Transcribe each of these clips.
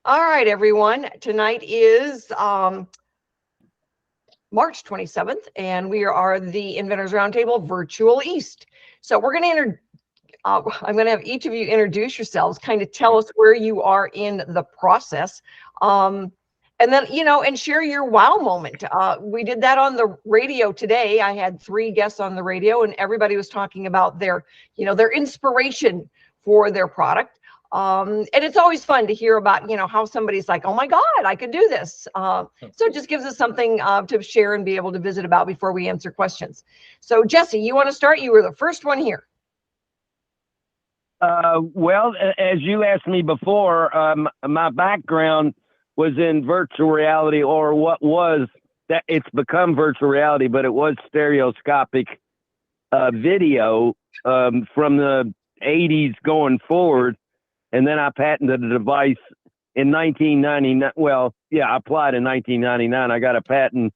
All right, everyone. Tonight is March 27th, and we are the Inventors RoundTable Virtual East. So we're going to I'm going to have each of you introduce yourselves, kind of tell us where you are in the process. And then, and share your wow moment. We did that on the radio today. I had 3 guests on the radio, and everybody was talking about their inspiration for their product. And it's always fun to hear about, how somebody's like, oh my God, I could do this. So it just gives us something to share and be able to visit about before we answer questions. So Jesse, you want to start? You were the first one here. Well, as you asked me before, my background was in virtual reality, or what was that. It's become virtual reality, but it was stereoscopic video from the 80s going forward. And then I patented the device in 1999. Well, yeah, I applied in 1999. I got a patent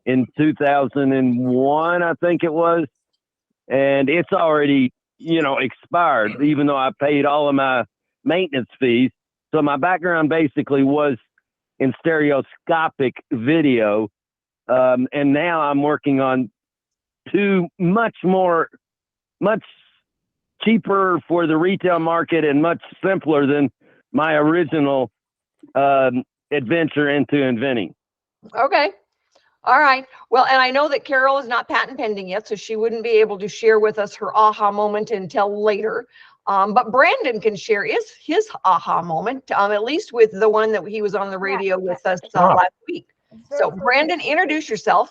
in 2001, I think it was. And it's already, expired, even though I paid all of my maintenance fees. So my background basically was in stereoscopic video. And now I'm working on 2 much cheaper for the retail market and much simpler than my original adventure into inventing. Okay. All right. Well, and I know that Carol is not patent pending yet, so she wouldn't be able to share with us her aha moment until later. But Brandon can share his aha moment, at least with the one that he was on the radio with us last week. So Brandon, introduce yourself.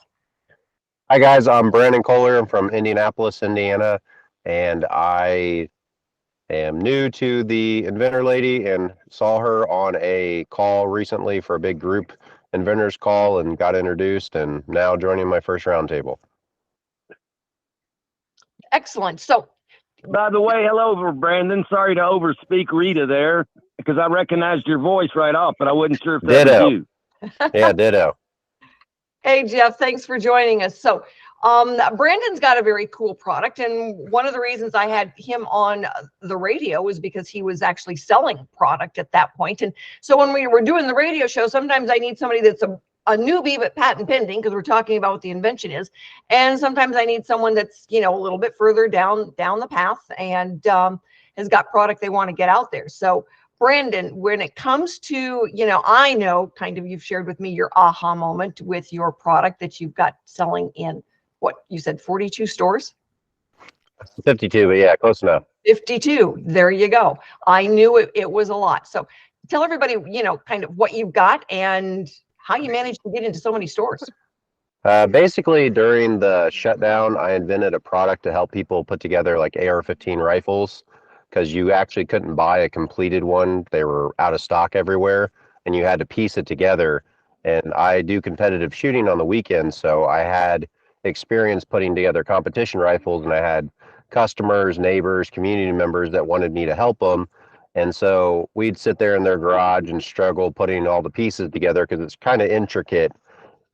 Hi guys, I'm Brandon Kohler. I'm from Indianapolis, Indiana, and I am new to the Inventor lady and saw her on a call recently for a big group Inventors call and got introduced, and now joining my first roundtable. Excellent. So, by the way, hello, Brandon. Sorry to overspeak Rita there, because I recognized your voice right off, but I wasn't sure if that was you. Yeah, ditto. Hey, Jeff, thanks for joining us. So, Brandon's got a very cool product, and one of the reasons I had him on the radio was because he was actually selling product at that point. And so when we were doing the radio show, sometimes I need somebody that's a newbie but patent pending, because we're talking about what the invention is, and sometimes I need someone that's a little bit further down the path and has got product they want to get out there. So Brandon, when it comes to, I know kind of you've shared with me your aha moment with your product that you've got selling in, what you said, 42 stores? 52, but yeah, close enough. 52. There you go. I knew it was a lot. So tell everybody, kind of what you've got and how you managed to get into so many stores. Basically, during the shutdown, I invented a product to help people put together like AR-15 rifles, because you actually couldn't buy a completed one. They were out of stock everywhere, and you had to piece it together. And I do competitive shooting on the weekends, so I had experience putting together competition rifles, and I had customers, neighbors, community members that wanted me to help them. And so we'd sit there in their garage and struggle putting all the pieces together, because it's kind of intricate.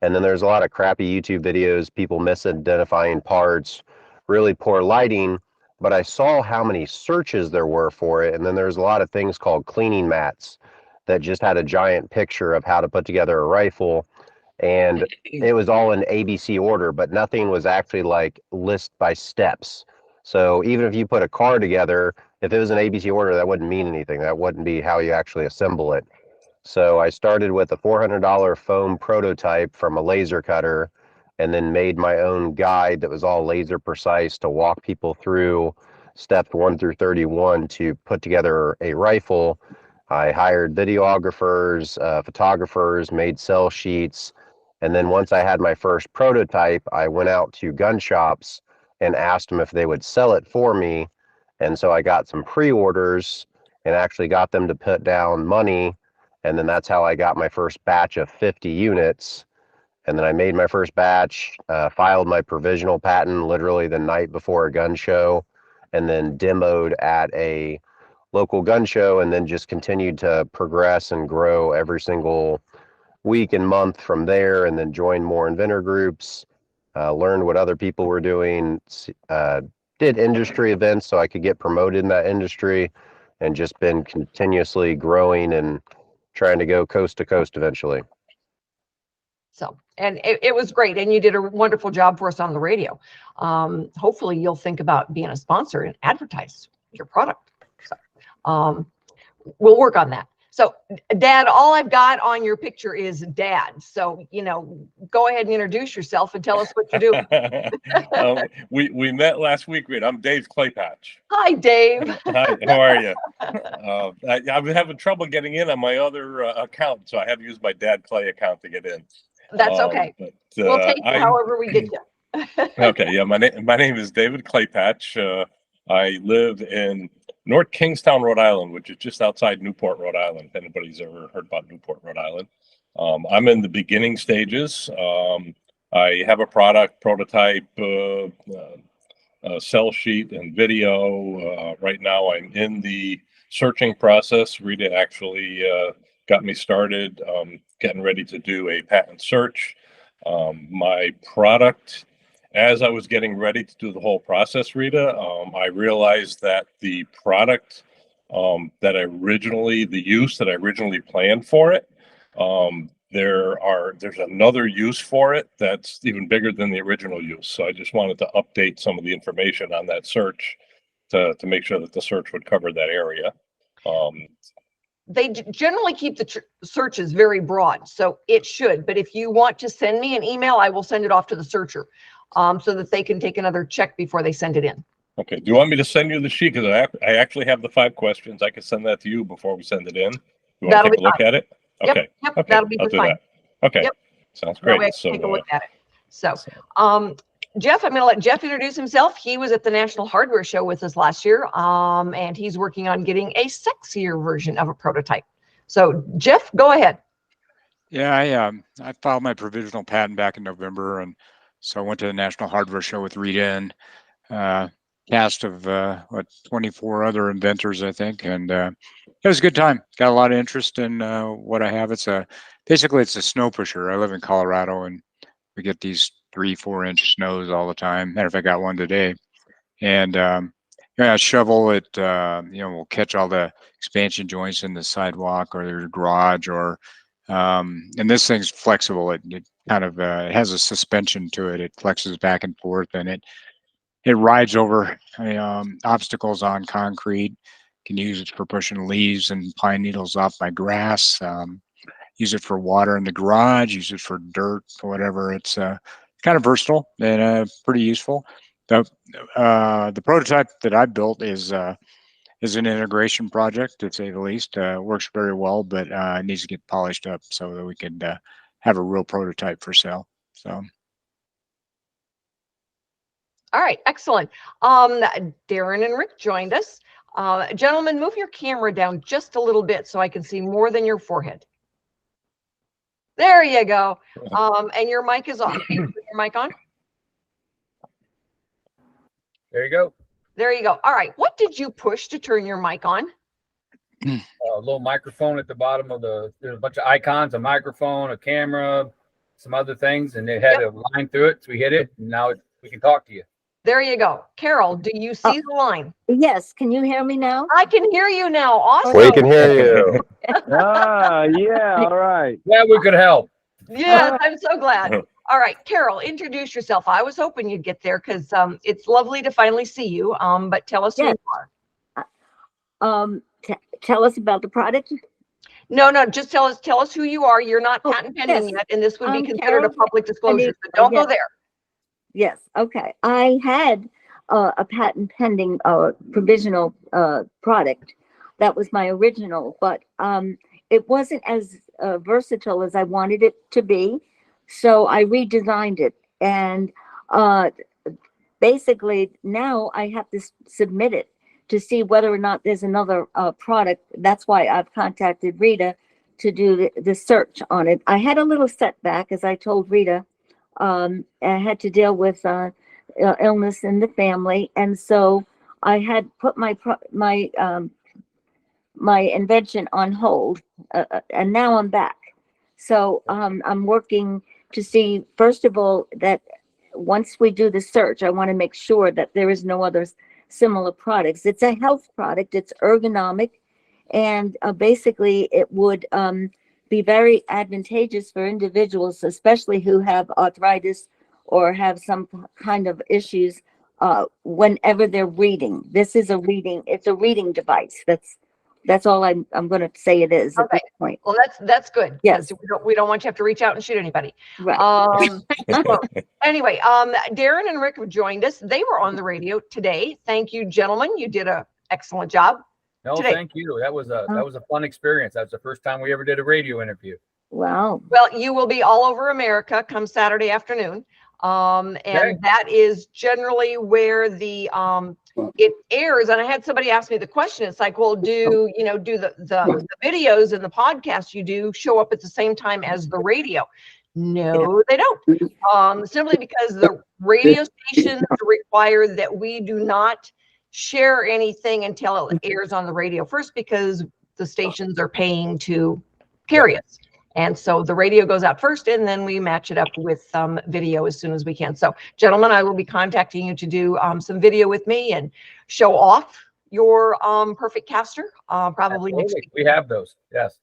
And then there's a lot of crappy YouTube videos, people misidentifying parts, really poor lighting. But I saw how many searches there were for it. And then there's a lot of things called cleaning mats that just had a giant picture of how to put together a rifle. And it was all in ABC order, but nothing was actually like list by steps. So even if you put a car together, if it was an ABC order, that wouldn't mean anything. That wouldn't be how you actually assemble it. So I started with a $400 foam prototype from a laser cutter, and then made my own guide that was all laser precise to walk people through steps 1 through 31 to put together a rifle. I hired videographers, photographers, made sell sheets. And then once I had my first prototype, I went out to gun shops and asked them if they would sell it for me. And so I got some pre-orders and actually got them to put down money. And then that's how I got my first batch of 50 units. And then I made my first batch, filed my provisional patent literally the night before a gun show, and then demoed at a local gun show, and then just continued to progress and grow every single week and month from there, and then joined more inventor groups, learned what other people were doing, did industry events so I could get promoted in that industry, and just been continuously growing and trying to go coast to coast eventually. So, and it was great. And you did a wonderful job for us on the radio. Hopefully you'll think about being a sponsor and advertise your product. So, we'll work on that. So Dad, all I've got on your picture is Dad. So, go ahead and introduce yourself and tell us what you do. We met last week, Rita. I'm Dave Claypatch. Hi, Dave. Hi, how are you? I've been having trouble getting in on my other account, so I had to use my Dad Clay account to get in. That's okay. But, we'll take you however we get you. Okay, yeah, my name is David Claypatch. I live in North Kingstown, Rhode Island, which is just outside Newport, Rhode Island. If anybody's ever heard about Newport, Rhode Island. I'm in the beginning stages. I have a product prototype, sell sheet and video. Right now I'm in the searching process. Rita actually got me started getting ready to do a patent search. My product, as I was getting ready to do the whole process, Rita, I realized that the product the use that I originally planned for it, there's another use for it that's even bigger than the original use. So I just wanted to update some of the information on that search to make sure that the search would cover that area. They generally keep the searches very broad, so it should. But if you want to send me an email, I will send it off to the searcher so that they can take another check before they send it in. Okay. Do you want me to send you the sheet? Because I actually have the 5 questions. I can send that to you before we send it in. You want to take a look at it? Okay. Yep, okay. that'll be I'll do fine. that. Okay. Yep. Sounds great. Take a look at it. So, Jeff, I'm going to let Jeff introduce himself. He was at the National Hardware Show with us last year, and he's working on getting a sexier version of a prototype. So, Jeff, go ahead. Yeah, I filed my provisional patent back in November, and so I went to the National Hardware Show with Rita and cast of 24 other inventors, I think, and it was a good time. Got a lot of interest in what I have. Basically it's a snow pusher. I live in Colorado, and we get these 3-4 inch snows all the time. Matter of fact, I got one today, and I shovel it. We'll catch all the expansion joints in the sidewalk or the garage, or and this thing's flexible. It kind of it has a suspension to it. It flexes back and forth, and it rides over obstacles on concrete. Can use it for pushing leaves and pine needles off my grass. Use it for water in the garage. Use it for dirt or whatever. It's kind of versatile and pretty useful. The prototype that I built is an integration project, to say the least. Works very well, but it needs to get polished up so that we could have a real prototype for sale. So. All right, excellent. Darren and Rick joined us. Gentlemen, move your camera down just a little bit so I can see more than your forehead. There you go. And your mic is on. Your mic on? There you go. There you go. All right. What did you push to turn your mic on? A little microphone at the bottom of there's a bunch of icons, a microphone, a camera, some other things, and it had a line through it. So we hit it, and now we can talk to you. There you go. Carol, do you see the line? Yes. Can you hear me now? I can hear you now. Awesome. We can hear you. Yeah, all right. Yeah, we could help. Yes, I'm so glad. All right, Carol, introduce yourself. I was hoping you'd get there because it's lovely to finally see you. But tell us who you are. Tell us about the product. No, just tell us who you are. You're not patent pending yet, and this would be considered a public disclosure. So don't go there. Yes. Okay. I had a patent pending provisional product. That was my original, but it wasn't as versatile as I wanted it to be. So I redesigned it. And basically now I have to submit it to see whether or not there's another product. That's why I've contacted Rita to do the search on it. I had a little setback, as I told Rita. I had to deal with illness in the family, and so I had put my invention on hold, and now I'm back. So I'm working to see, first of all, that once we do the search, I want to make sure that there is no other similar products. It's a health product. It's ergonomic, And basically, it would be very advantageous for individuals, especially who have arthritis or have some kind of issues whenever they're reading. This is a reading, it's a reading device. That's all I'm going to say it is at Okay. this point. Well, that's good. Yes. We don't want you to have to reach out and shoot anybody. Right. So anyway, Darren and Rick have joined us. They were on the radio today. Thank you, gentlemen. You did an excellent job. No, today. thank you. That was a fun experience. That's the first time we ever did a radio interview. Wow. Well, you will be all over America come Saturday afternoon. And Okay. that is generally where the it airs. And I had somebody ask me the question. It's like, well, do the videos and the podcast you do show up at the same time as the radio? No, they don't. Simply because the radio stations require that we do not share anything until it airs on the radio first, because the stations are paying to carry us. And so the radio goes out first, and then we match it up with video as soon as we can. So, gentlemen, I will be contacting you to do some video with me and show off your perfect caster probably next week. We have those, yes.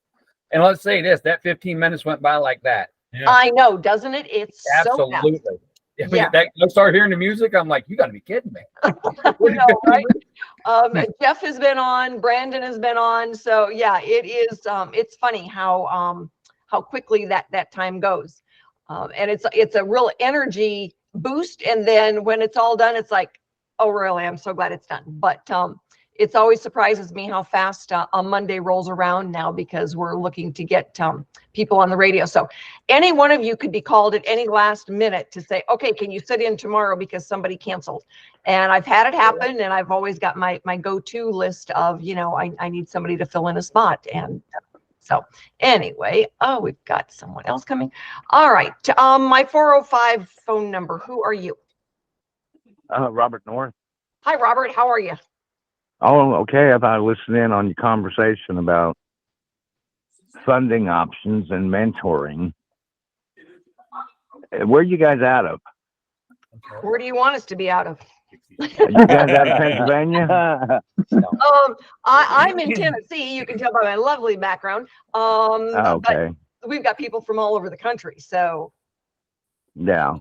And let's say this: that 15 minutes went by like that. Yeah. I know, doesn't it? It's so fast. Absolutely. Yeah. I start hearing the music. I'm like, you got to be kidding me. You know, right? Jeff has been on, Brandon has been on. So yeah, it is. It's funny how quickly that time goes, and it's a real energy boost. And then when it's all done, it's like, oh, really? I'm so glad it's done. But it's always surprises me how fast a Monday rolls around now, because we're looking to get people on the radio. So any one of you could be called at any last minute to say, okay, can you sit in tomorrow because somebody canceled? And I've had it happen, and I've always got my go-to list of, I need somebody to fill in a spot. And so anyway, we've got someone else coming. All right. My 405 phone number. Who are you? Robert North. Hi, Robert. How are you? Oh, okay. I thought I'd listen in on your conversation about funding options and mentoring. Where are you guys out of? Where do you want us to be out of? Are you guys out of Pennsylvania? I'm in Tennessee. You can tell by my lovely background. Okay. But we've got people from all over the country. So Yeah.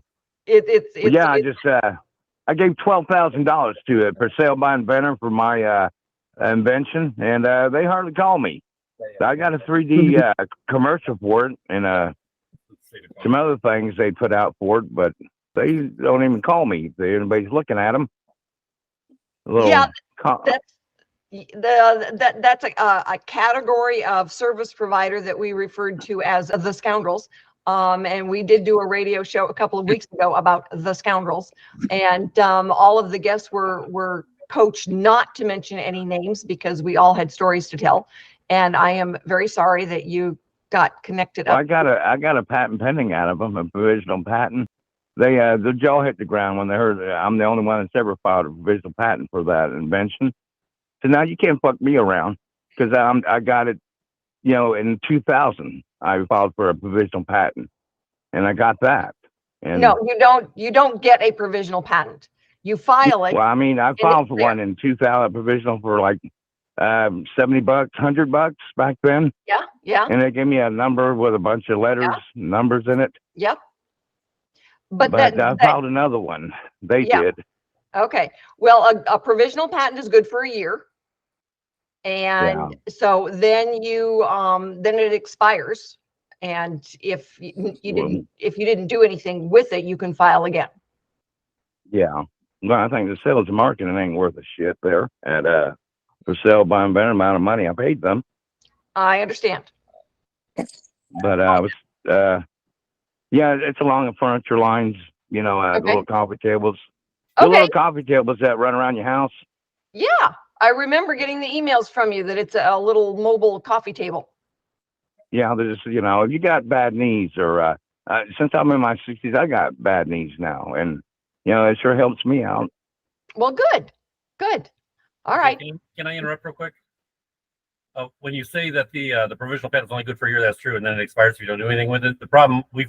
I gave $12,000 to it for sale by Inventor for my invention, and they hardly call me. I got a 3D commercial for it, and some other things they put out for it, but they don't even call me if anybody's looking at them. That's a category of service provider that we referred to as the scoundrels. And we did do a radio show a couple of weeks ago about the scoundrels, and all of the guests were coached not to mention any names because we all had stories to tell. And I am very sorry that you got connected up. I got a patent pending out of them, a provisional patent. The jaw hit the ground when they heard that I'm the only one that's ever filed a provisional patent for that invention. So now you can't fuck me around, because I got it, in 2000. I filed for a provisional patent, and I got that. And no, you don't. You don't get a provisional patent. You file it. Well, I mean, I filed for one in 2000, provisional for like $70, $100 back then. Yeah. And they gave me a number with a bunch of letters, numbers in it. Yep. But I filed another one. They did. Okay. Well, a provisional patent is good for a year. And so then then it expires. And if you didn't do anything with it, you can file again. Yeah. Well, I think the sales and marketing ain't worth a shit there. And for sale by Inventor, amount of money I paid them. I understand. But I was it's along the furniture lines, the little coffee tables. The little coffee tables that run around your house. Yeah. I remember getting the emails from you that it's a little mobile coffee table. Yeah, there's, if you got bad knees, or since I'm in my 60s, I got bad knees now, and it sure helps me out. Well, good. All right. Can I interrupt real quick? When you say that the provisional patent is only good for a year, that's true, and then it expires if you don't do anything with it. The problem we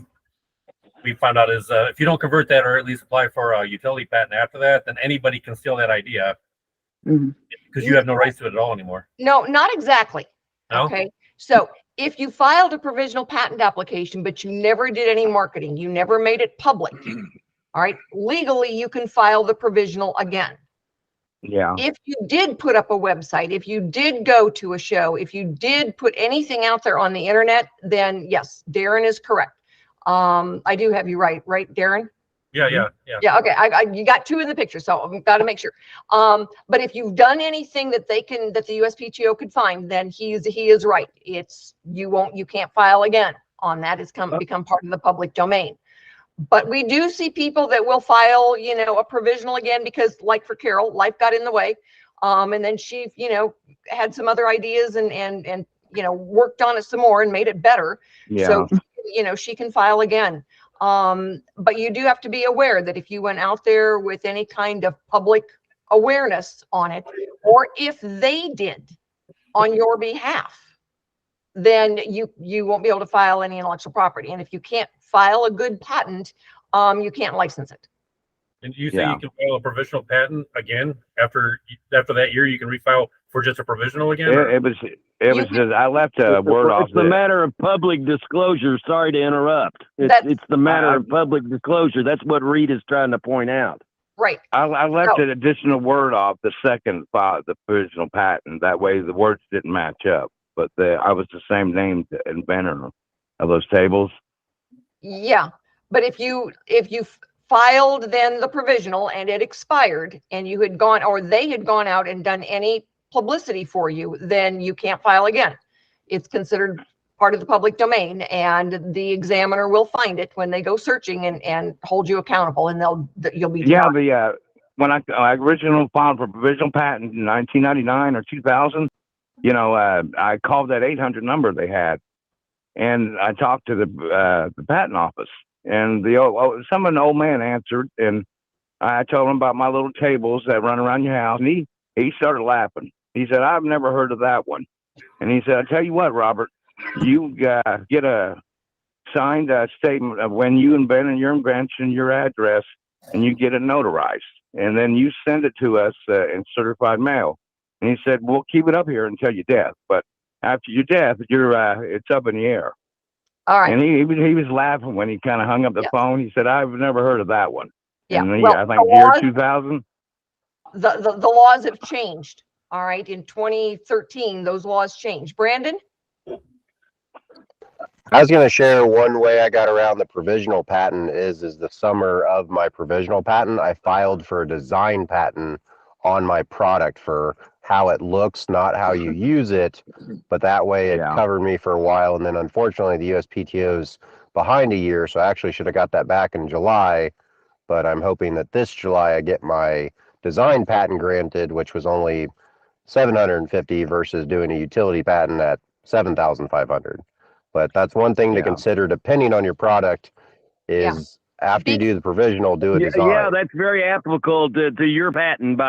found out is if you don't convert that, or at least apply for a utility patent after that, then anybody can steal that idea Mhm. Because you have no rights to it at all anymore. No, not exactly. No? Okay. So if you filed a provisional patent application, but you never did any marketing, you never made it public, all right, legally, you can file the provisional again. Yeah. If you did put up a website, if you did go to a show, if you did put anything out there on the internet, then yes, Darren is correct. I do have you right, Darren? Yeah. Yeah, okay. You got two in the picture, so I've got to make sure. But if you've done anything that the USPTO could find, then he is right. You can't file again on that. It's become part of the public domain. But we do see people that will file, a provisional again because, like for Carol, life got in the way, and then she, had some other ideas and worked on it some more and made it better. Yeah. So, she can file again. But you do have to be aware that if you went out there with any kind of public awareness on it, or if they did on your behalf, then you won't be able to file any intellectual property. And if you can't file a good patent, you can't license it. And you say you can file a provisional patent again after that year? You can refile for just a provisional again? It was just, I left a word off. It's the matter of public disclosure. Sorry to interrupt. It's the matter of public disclosure. That's what Reed is trying to point out. Right. I left an additional word off the second file, the provisional patent. That way the words didn't match up. But I was the same name, the inventor of those tables. Yeah, but if you filed then the provisional and it expired and you had gone, or they had gone out and done any publicity for you, then you can't file again. It's considered part of the public domain, and the examiner will find it when they go searching and hold you accountable, and you'll be denied. Yeah, when I originally filed for provisional patent in 1999 or 2000, I called that 800 number they had, and I talked to the patent office, and an old man answered, and I told him about my little tables that run around your house, and he started laughing. He said, "I've never heard of that one." And he said, "I tell you what, Robert, you get a signed statement of when you invented your invention, your address, and you get it notarized, and then you send it to us in certified mail." And he said, "We'll keep it up here until your death, but after your death, it's up in the air." All right. And he was laughing when he kind of hung up the phone. He said, "I've never heard of that one." Yeah. And Well, I think year 2000. The laws have changed. All right. In 2013, those laws changed. Brandon? I was going to share one way I got around the provisional patent is the summer of my provisional patent, I filed for a design patent on my product for how it looks, not how you use it, but that way it covered me for a while. And then unfortunately the USPTO's behind a year, so I actually should have got that back in July, but I'm hoping that this July I get my design patent granted, which was only $750 versus doing a utility patent at $7,500. But that's one thing to consider depending on your product is after you do the provisional, do a design. Yeah, that's very applicable to your patent,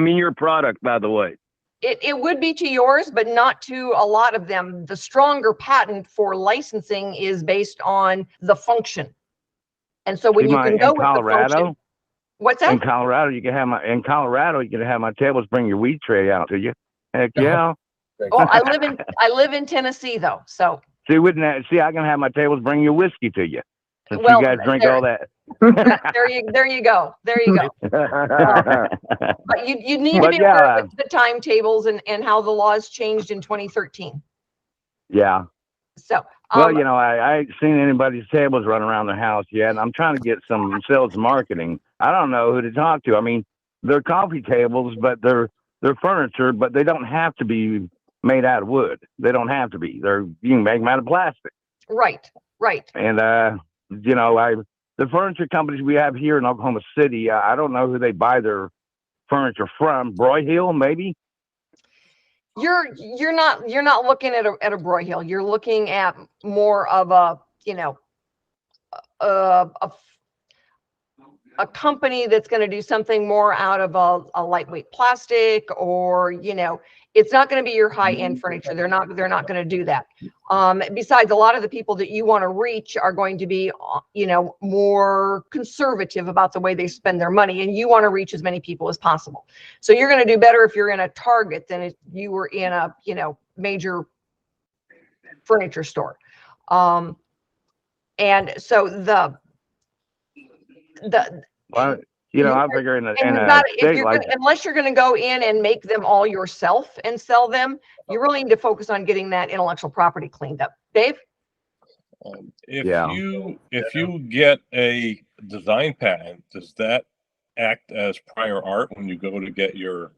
your product, by the way. It would be to yours, but not to a lot of them. The stronger patent for licensing is based on the function. And so when you can go with Colorado, the function. What's that? In Colorado, you can have my tables bring your weed tray out to you. Heck yeah. Oh, I live in Tennessee though, so. I can have my tables bring your whiskey to you. Since Well, you guys drink all that. There you go. But you need to be aware of the timetables and how the laws changed in 2013. Yeah. So. Well, I ain't seen anybody's tables run around their house yet. And I'm trying to get some sales marketing. I don't know who to talk to. I mean, they're coffee tables, but they're furniture, but they don't have to be made out of wood. They don't have to be. You can make them out of plastic. Right. And the furniture companies we have here in Oklahoma City, I don't know who they buy their furniture from. Broyhill, maybe. You're not looking at a Broyhill. You're looking at more of a company that's going to do something more out of a lightweight plastic, or It's not going to be your high-end furniture. They're not going to do that. Besides, a lot of the people that you want to reach are going to be, more conservative about the way they spend their money, and you want to reach as many people as possible. So you're going to do better if you're in a Target than if you were in a, major furniture store. And so Well, I figure unless you're going to go in and make them all yourself and sell them, you really need to focus on getting that intellectual property cleaned up. Dave? If you get a design patent, does that act as prior art when you go to get your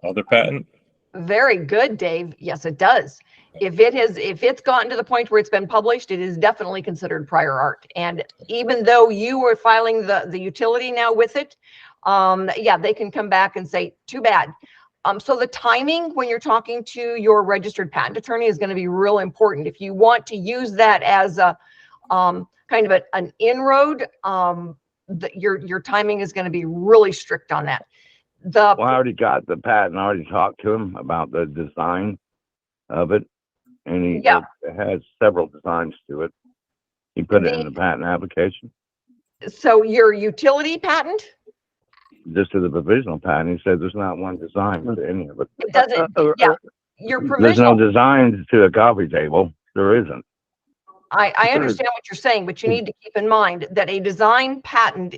other patent? Very good, Dave. Yes, it does. If it's gotten to the point where it's been published, it is definitely considered prior art. And even though you were filing the utility now with it, they can come back and say, too bad. So the timing when you're talking to your registered patent attorney is going to be real important. If you want to use that as a kind of an inroad, your timing is going to be really strict on that. I already got the patent. I already talked to him about the design of it, and it has several designs to it. He put it in the patent application. So your utility patent? Just to the provisional patent, he said there's not one design to any of it. It doesn't. Your provisional. There's no designs to a coffee table. There isn't. I understand what you're saying, but you need to keep in mind that a design patent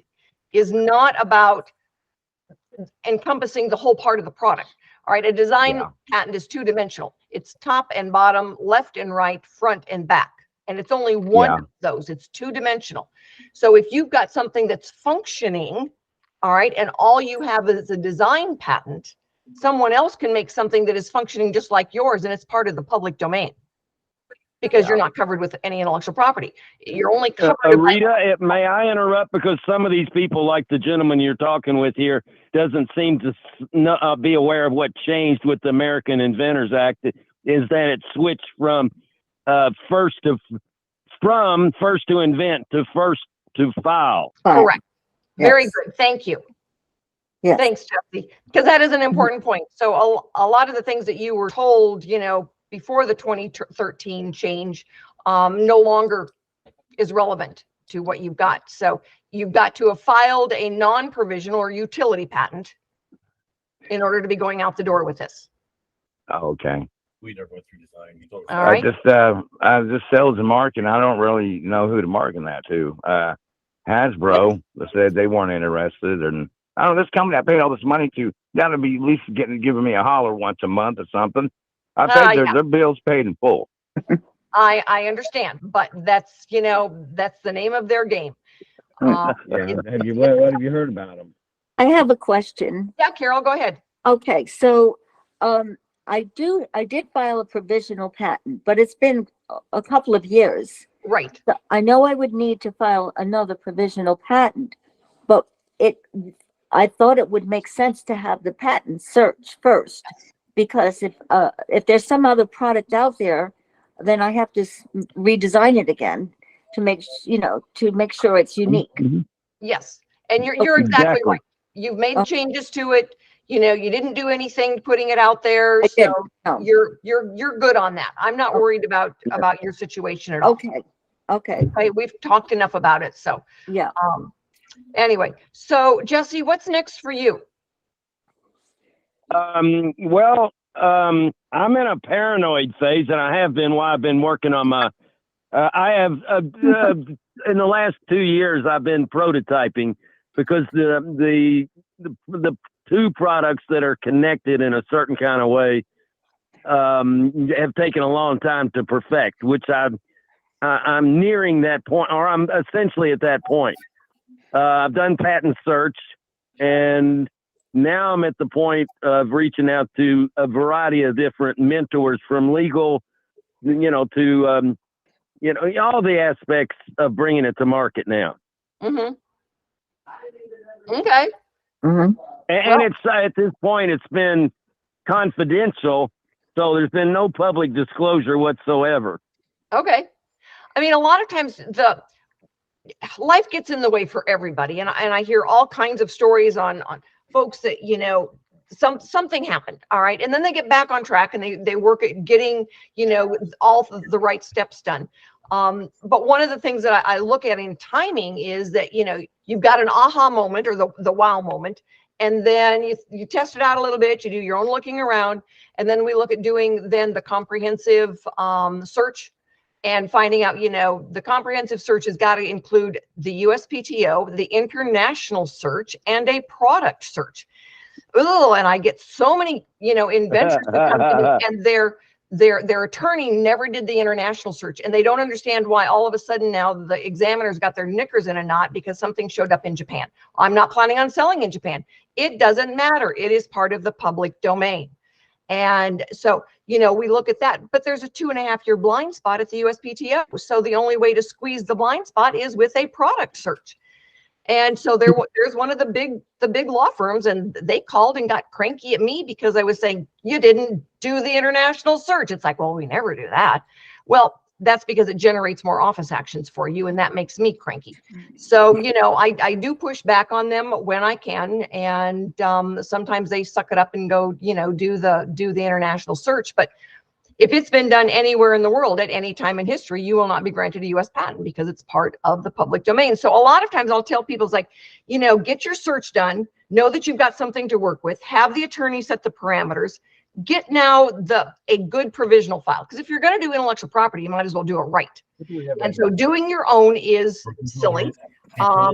is not about encompassing the whole part of the product. All right, a design patent is two-dimensional. It's top and bottom, left and right, front and back. And it's only one of those. It's two-dimensional. So if you've got something that's functioning, all right, and all you have is a design patent, someone else can make something that is functioning just like yours, and it's part of the public domain because you're not covered with any intellectual property. You're only covered. Rita, may I interrupt? Because some of these people, like the gentleman you're talking with here, doesn't seem to be aware of what changed with the American Inventors Act. Is that it switched from first to invent to first to file. Correct. Very good. Thank you. Yes. Thanks, Jesse. Because that is an important point. So a lot of the things that you were told, before the 2013 change, no longer is relevant to what you've got. So you've got to have filed a non-provisional or utility patent in order to be going out the door with this. Okay. We never went through design. All right. I just sales and marketing. I don't really know who to market that to. Hasbro said they weren't interested, and I don't know, this company I paid all this money to got to be at least giving me a holler once a month or something. I think their bill's paid in full. I understand, but that's that's the name of their game. What have you heard about them? I have a question. Yeah, Carol, go ahead. Okay, so I did file a provisional patent, but it's been a couple of years. Right. So I know I would need to file another provisional patent, but I thought it would make sense to have the patent search first, because if there's some other product out there, then I have to redesign it again to make sure it's unique. Mm-hmm. Yes, and you're exactly right. You've made changes to it. You didn't do anything putting it out there, so you're good on that. I'm not worried about your situation at all. Okay. We've talked enough about it, so yeah. Anyway, so Jesse, what's next for you? I'm in a paranoid phase, and I have been while I've been working on my. I have in the last 2 years I've been prototyping because the two products that are connected in a certain kind of way have taken a long time to perfect, which I'm nearing that point, or I'm essentially at that point. I've done patent search, and now I'm at the point of reaching out to a variety of different mentors, from legal, to all the aspects of bringing it to market now. Mm-hmm. Okay. Mm-hmm. And it's at this point it's been confidential, so there's been no public disclosure whatsoever. Okay. I mean, a lot of times life gets in the way for everybody, and I hear all kinds of stories on folks that something happened. All right. And then they get back on track and they work at getting, all the right steps done. But one of the things that I look at in timing is that, you've got an aha moment or the wow moment. And then you test it out a little bit, you do your own looking around. And then we look at doing then the comprehensive search and finding out, the comprehensive search has got to include the USPTO, the international search, and a product search. Ooh, and I get so many, inventors who come to me and their attorney never did the international search, and they don't understand why all of a sudden now the examiners got their knickers in a knot because something showed up in Japan. I'm not planning on selling in Japan. It doesn't matter. It is part of the public domain. And so, we look at that, but there's a 2.5-year blind spot at the USPTO. So the only way to squeeze the blind spot is with a product search. And so there's one of the big law firms, and they called and got cranky at me because I was saying, you didn't do the international search. It's like, well, we never do that. Well, that's because it generates more office actions for you, and that makes me cranky. So, I do push back on them when I can, and sometimes they suck it up and go, do the international search. But if it's been done anywhere in the world at any time in history, you will not be granted a U.S. patent because it's part of the public domain. So a lot of times I'll tell people, it's like, get your search done, know that you've got something to work with, have the attorney set the parameters, get now a good provisional file. Because if you're going to do intellectual property, you might as well do it right. And so doing your own is silly.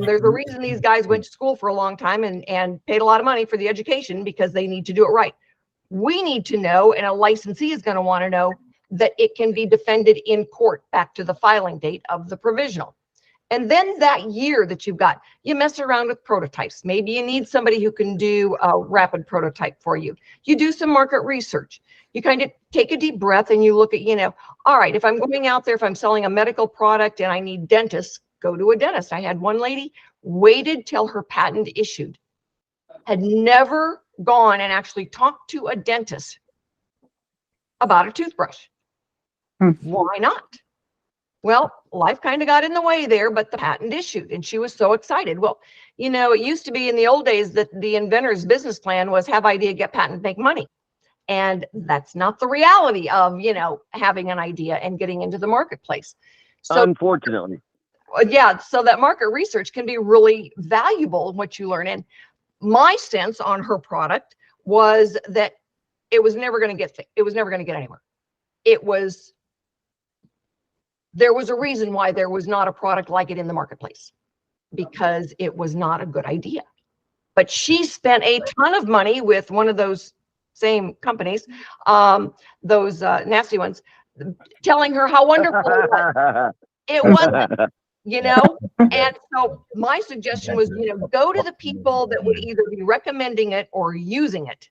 There's a reason these guys went to school for a long time and paid a lot of money for the education, because they need to do it right. We need to know, and a licensee is going to want to know, that it can be defended in court back to the filing date of the provisional. And then that year that you've got, you mess around with prototypes. Maybe you need somebody who can do a rapid prototype for you. You do some market research. You kind of take a deep breath and you look at, all right, if I'm going out there, if I'm selling a medical product and I need dentists, go to a dentist. I had one lady waited till her patent issued, had never gone and actually talked to a dentist about a toothbrush. Why not? Well, life kind of got in the way there, but the patent issued and she was so excited. Well, it used to be in the old days that the inventor's business plan was have idea, get patent, make money. And that's not the reality of, having an idea and getting into the marketplace. So unfortunately. Yeah, so that market research can be really valuable in what you learn. And my sense on her product was that it was never going to get anywhere. There was a reason why there was not a product like it in the marketplace, because it was not a good idea. But she spent a ton of money with one of those same companies, those nasty ones, telling her how wonderful it was. It wasn't. And so my suggestion was, go to the people that would either be recommending it or using it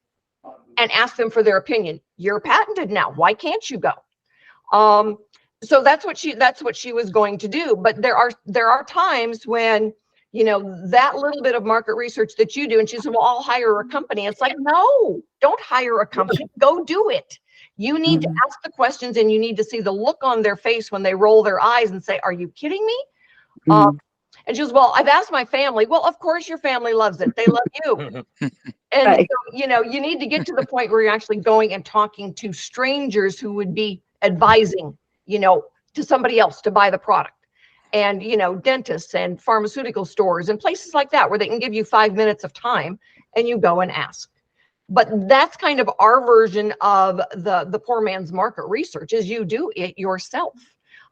and ask them for their opinion. You're patented now. Why can't you go? So that's what she was going to do. But there are times when, that little bit of market research that you do, and she said, well, I'll hire a company. It's like, no, don't hire a company. Go do it. You need to ask the questions, and you need to see the look on their face when they roll their eyes and say, are you kidding me? And she goes, well, I've asked my family. Well, of course your family loves it. They love you. And Right. so, you need to get to the point where you're actually going and talking to strangers who would be advising, to somebody else to buy the product. And, dentists and pharmaceutical stores and places like that, where they can give you 5 minutes of time and you go and ask. But that's kind of our version of the poor man's market research, is you do it yourself.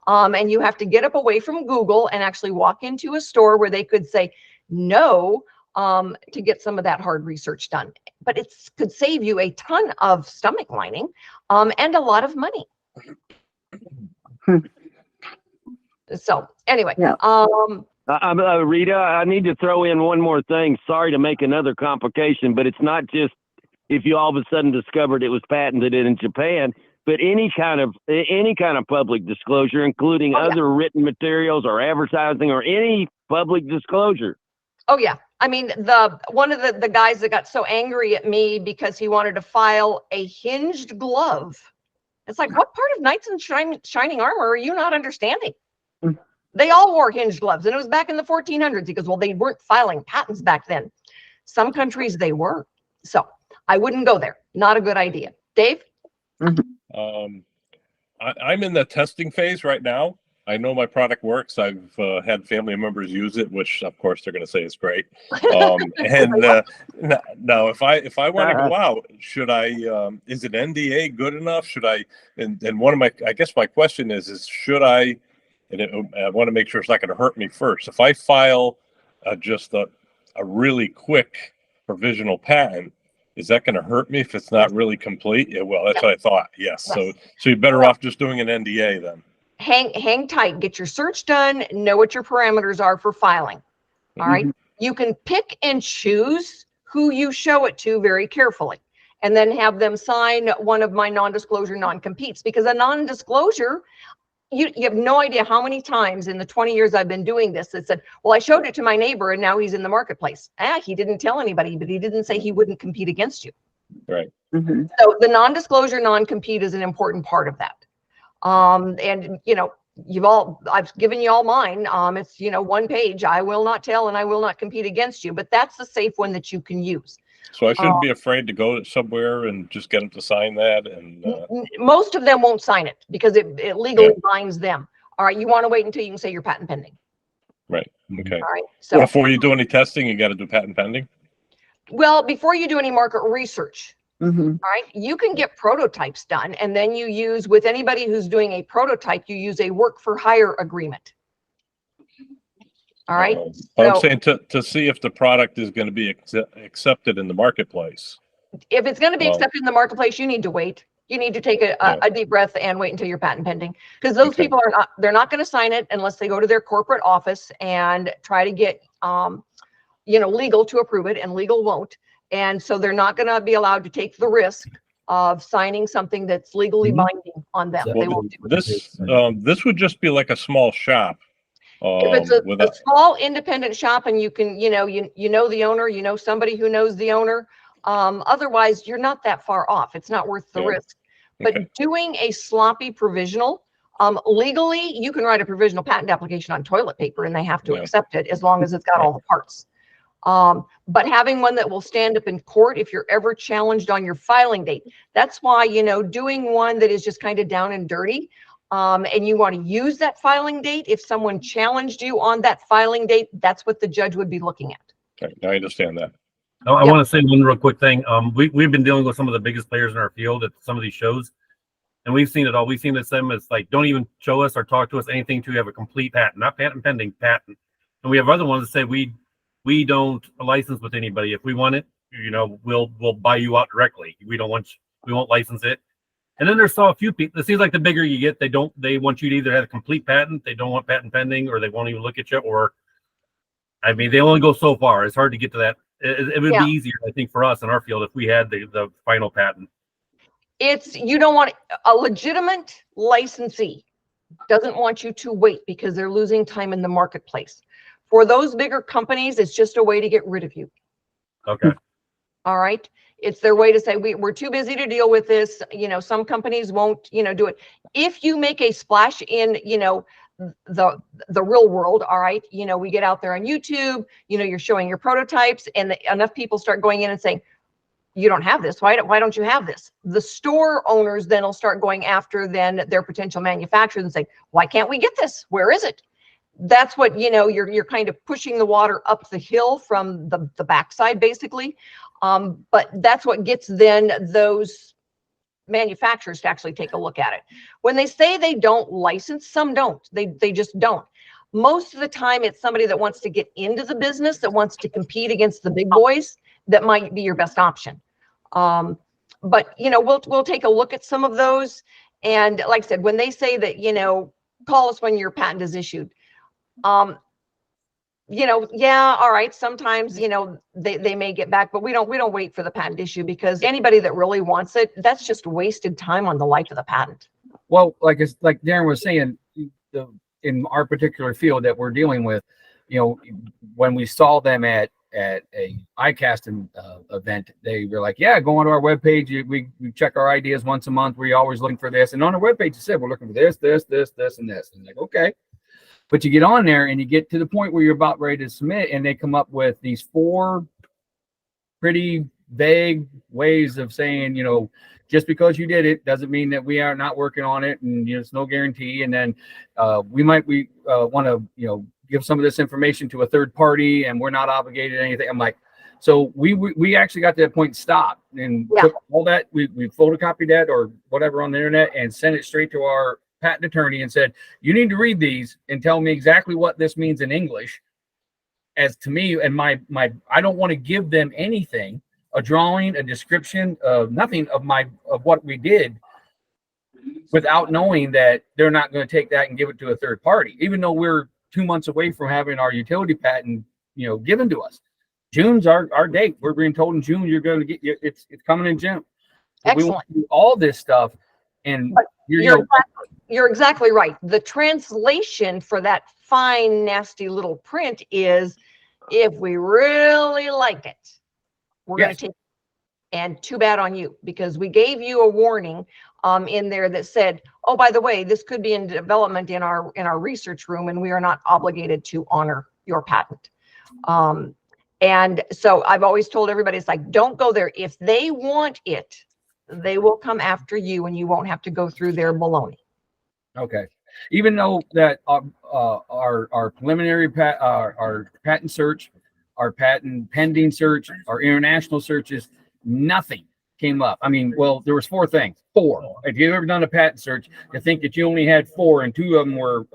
And you have to get up away from Google and actually walk into a store where they could say no, to get some of that hard research done. But it could save you a ton of stomach lining, and a lot of money. So anyway, Yeah. Rita, I need to throw in one more thing. Sorry to make another complication, but it's not just if you all of a sudden discovered it was patented in Japan, but any kind of public disclosure, including other written materials or advertising or any public disclosure. Oh yeah. I mean, one of the guys that got so angry at me because he wanted to file a hinged glove. It's like, what part of knights in shining armor are you not understanding? They all wore hinged gloves, and it was back in the 1400s. He goes, well, they weren't filing patents back then. Some countries they were. So I wouldn't go there. Not a good idea. Dave? I'm in the testing phase right now. I know my product works. I've had family members use it, which of course they're going to say is great. And now, if I want to go out, should I? Is an NDA good enough? Should I? And one of my, I guess my question is should I? And I want to make sure it's not going to hurt me first. If I file just a really quick provisional patent, is that going to hurt me if it's not really complete? Yeah, well, that's what I thought. Yes. So you're better off just doing an NDA then. Hang tight, get your search done, know what your parameters are for filing. All right. You can pick and choose who you show it to very carefully, and then have them sign one of my non-disclosure non-competes, because a non-disclosure, you have no idea how many times in the 20 years I've been doing this, it said, well, I showed it to my neighbor and now he's in the marketplace. He didn't tell anybody, but he didn't say he wouldn't compete against you. Right. So the non-disclosure non-compete is an important part of that. And you know, I've given you all mine. It's, you know, one page. I will not tell and I will not compete against you, but that's the safe one that you can use. So I shouldn't be afraid to go somewhere and just get them to sign that. And most of them won't sign it because it legally binds them. All right. You want to wait until you can say you're patent pending. Right. Okay. All right. So before you do any testing, you got to do patent pending. Well, before you do any market research, Mhm. all right, you can get prototypes done, and then you use, with anybody who's doing a prototype, you use a work for hire agreement. All right. But I'm saying to see if the product is going to be accepted in the marketplace. If it's going to be accepted in the marketplace, you need to wait. You need to take a deep breath and wait until you're patent pending, because those people are not, they're not going to sign it unless they go to their corporate office and try to get, you know, legal to approve it, and legal won't. And so they're not going to be allowed to take the risk of signing something that's legally binding on them. They won't do it. This would just be like a small shop. If it's a small independent shop and you can, you know, you know the owner, you know somebody who knows the owner. Otherwise, you're not that far off. It's not worth the risk. But doing a sloppy provisional, legally, you can write a provisional patent application on toilet paper and they have to accept it as long as it's got all the parts. But having one that will stand up in court if you're ever challenged on your filing date. That's why, you know, doing one that is just kind of down and dirty, and you want to use that filing date. If someone challenged you on that filing date, that's what the judge would be looking at. Okay, I understand that. I want to say one real quick thing. We've been dealing with some of the biggest players in our field at some of these shows, and we've seen it all. We've seen this them as like, don't even show us or talk to us anything till you have a complete patent, not patent pending, patent. And we have other ones that say we don't license with anybody. If we want it, you know, we'll buy you out directly. We won't license it. And then there's a few people. It seems like the bigger you get, they want you to either have a complete patent, they don't want patent pending, or they won't even look at you. Or, I mean, they only go so far. It's hard to get to that. It would be easier, I think, for us in our field if we had the final patent. You don't want a legitimate licensee doesn't want you to wait because they're losing time in the marketplace. For those bigger companies, it's just a way to get rid of you. Okay. All right. It's their way to say, we're too busy to deal with this. You know, some companies won't, you know, do it. If you make a splash in, you know, the real world, all right, you know, we get out there on YouTube, you know, you're showing your prototypes, and enough people start going in and saying, you don't have this. Why don't you have this? The store owners then will start going after then their potential manufacturers and say, why can't we get this? Where is it? That's what, you know, you're kind of pushing the water up the hill from the backside, basically. But that's what gets then those manufacturers to actually take a look at it. When they say they don't license, some don't. They just don't. Most of the time, it's somebody that wants to get into the business, that wants to compete against the big boys, that might be your best option. But, you know, we'll take a look at some of those. And like I said, when they say that, you know, call us when your patent is issued. You know, yeah, all right. Sometimes, you know, they may get back, but we don't wait for the patent issue, because anybody that really wants it, that's just wasted time on the life of the patent. Well, like Darren was saying, in our particular field that we're dealing with, you know, when we saw them at a iCasting event, they were like, yeah, go onto our webpage. We check our ideas once a month. We're always looking for this. And on our webpage, it said, we're looking for this, this, this, this, and this. And like, okay. But you get on there and you get to the point where you're about ready to submit, and they come up with these 4 pretty vague ways of saying, you know, just because you did it doesn't mean that we are not working on it, and you know, it's no guarantee. And then we want to, you know, give some of this information to a third party, and we're not obligated to anything. I'm like, so we actually got to that point, stop, and took all that, we photocopied that or whatever on the internet and sent it straight to our patent attorney and said, you need to read these and tell me exactly what this means in English. As to me and my I don't want to give them anything, a drawing, a description of nothing of what we did, without knowing that they're not going to take that and give it to a third party, even though we're 2 months away from having our utility patent, you know, given to us. June's our date. We're being told in June you're going to get it's coming in June. So we want to do all this stuff, and you're exactly right. The translation for that fine, nasty little print is, if we really like it, we're going to take it. And too bad on you, because we gave you a warning in there that said, oh, by the way, this could be in development in our research room, and we are not obligated to honor your patent. And so I've always told everybody, it's like, don't go there. If they want it, they will come after you, and you won't have to go through their baloney. Okay. Even though that our preliminary our patent search, our patent pending search, our international searches, nothing came up. I mean, well, there was 4 things. 4. If you've ever done a patent search, to think that you only had 4 and 2 of them were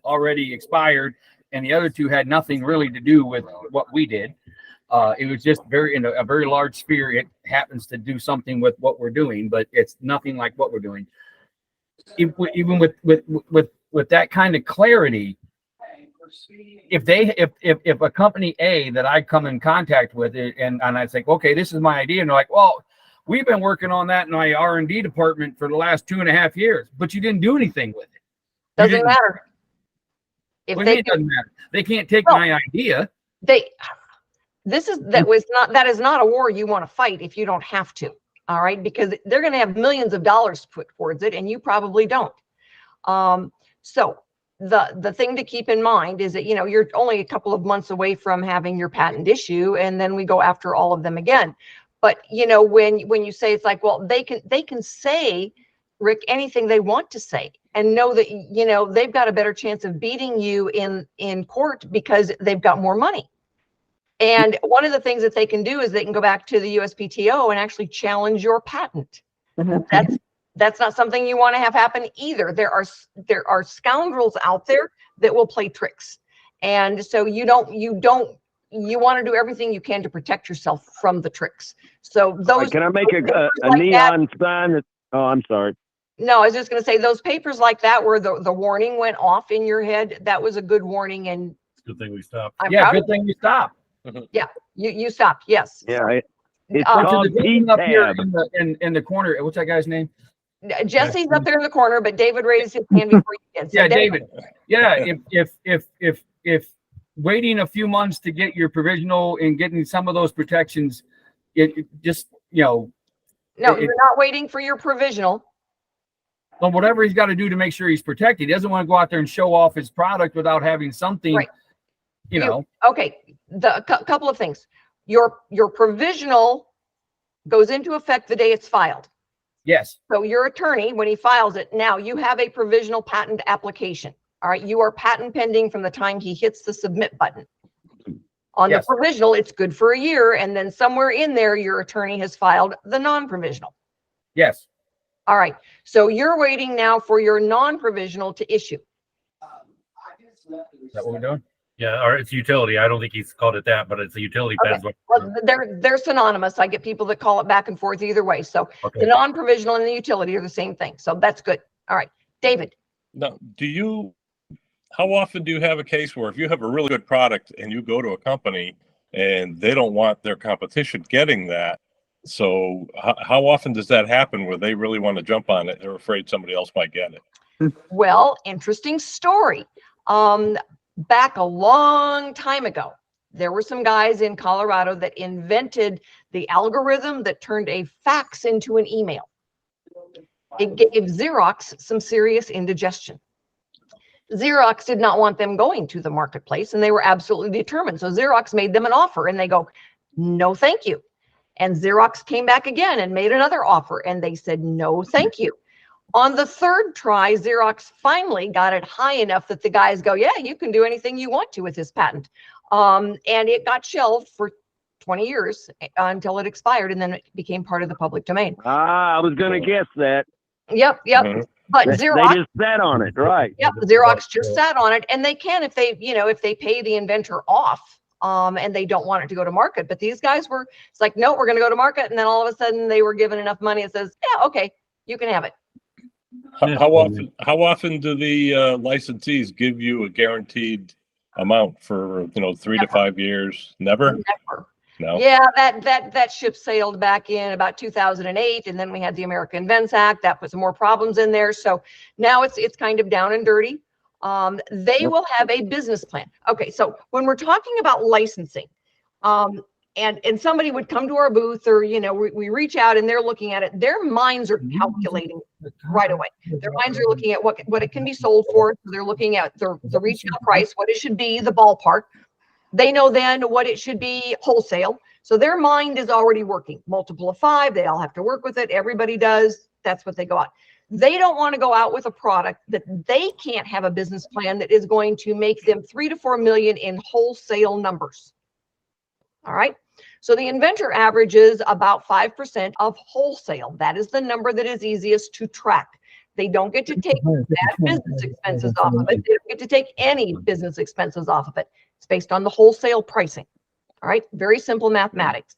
already expired, and the other 2 had nothing really to do with what we did. It was just in a very large sphere. It happens to do something with what we're doing, but it's nothing like what we're doing. Even with that kind of clarity, if a company A that I come in contact with it, and I think, okay, this is my idea, and they're like, well, we've been working on that in my R&D department for the last 2.5 years, but you didn't do anything with it. Doesn't matter. If they it doesn't matter. They can't take my idea. That is not a war you want to fight if you don't have to. All right, because they're going to have millions of dollars put towards it, and you probably don't. So the thing to keep in mind is that, you know, you're only a couple of months away from having your patent issue, and then we go after all of them again. But you know, when you say, it's like, well, they can say, Rick, anything they want to say, and know that, you know, they've got a better chance of beating you in court because they've got more money. And one of the things that they can do is they can go back to the USPTO and actually challenge your patent. That's not something you want to have happen either. There are scoundrels out there that will play tricks, and so you want to do everything you can to protect yourself from the tricks. So those. Can I make a neon sign? Oh, I'm sorry. No, I was just going to say, those papers like that where the warning went off in your head, that was a good warning, and good thing we stopped. Good thing you stopped. Yeah, you stopped. Yes. Yeah, it's called up here in the corner. What's that guy's name? Jesse's up there in the corner, but David raised his hand before you did. So yeah, David. Yeah, if waiting a few months to get your provisional and getting some of those protections, it just, you know. No, you're not waiting for your provisional. Well, whatever he's got to do to make sure he's protected. He doesn't want to go out there and show off his product without having something. Right. You know. Okay. Couple of things. Your provisional goes into effect the day it's filed. Yes. So your attorney, when he files it, now you have a provisional patent application. All right. You are patent pending from the time he hits the submit button. On the provisional, it's good for a year, and then somewhere in there, your attorney has filed the non-provisional. Yes. All right. So you're waiting now for your non-provisional to issue. Is that what we're doing? Yeah, or it's utility. I don't think he's called it that, but it's a utility. Okay. Well, they're synonymous. I get people that call it back and forth either way. So the non-provisional and the utility are the same thing. So that's good. All right, David. Now, how often do you have a case where if you have a really good product and you go to a company and they don't want their competition getting that? So how often does that happen where they really want to jump on it? They're afraid somebody else might get it. Well, interesting story. Back a long time ago, there were some guys in Colorado that invented the algorithm that turned a fax into an email. It gave Xerox some serious indigestion. Xerox did not want them going to the marketplace, and they were absolutely determined. So Xerox made them an offer, and they go, no, thank you. And Xerox came back again and made another offer, and they said, no, thank you. On the third try, Xerox finally got it high enough that the guys go, yeah, you can do anything you want to with this patent. And it got shelved for 20 years until it expired, and then it became part of the public domain. I was going to guess that. Yep. Mhm. But They Xerox, just sat on it, right? yep, Xerox just sat on it, and they can if they, if they pay the inventor off, and they don't want it to go to market. But these guys were, it's like, no, we're going to go to market, and then all of a sudden they were given enough money. It says, yeah, okay, you can have it. How often do the licensees give you a guaranteed amount for 3 to 5 years? Never. Never. No. Yeah, that ship sailed back in about 2008, and then we had the America Invents Act that put some more problems in there. So now it's kind of down and dirty. They will have a business plan. Okay, so when we're talking about licensing, and somebody would come to our booth, or we reach out and they're looking at it, their minds are calculating right away. Their minds are looking at what it can be sold for. So they're looking at the retail price, what it should be, the ballpark. They know then what it should be wholesale. So their mind is already working. Multiple of 5, they all have to work with it. Everybody does. That's what they go out. They don't want to go out with a product that they can't have a business plan that is going to make them 3 to 4 million in wholesale numbers. All right. So the Inventor averages about 5% of wholesale. That is the number that is easiest to track. They don't get to take bad business expenses off of it. They don't get to take any business expenses off of it. It's based on the wholesale pricing. All right. Very simple mathematics.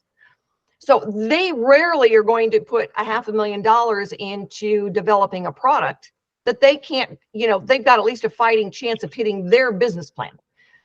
So they rarely are going to put $500,000 into developing a product that they can't, they've got at least a fighting chance of hitting their business plan.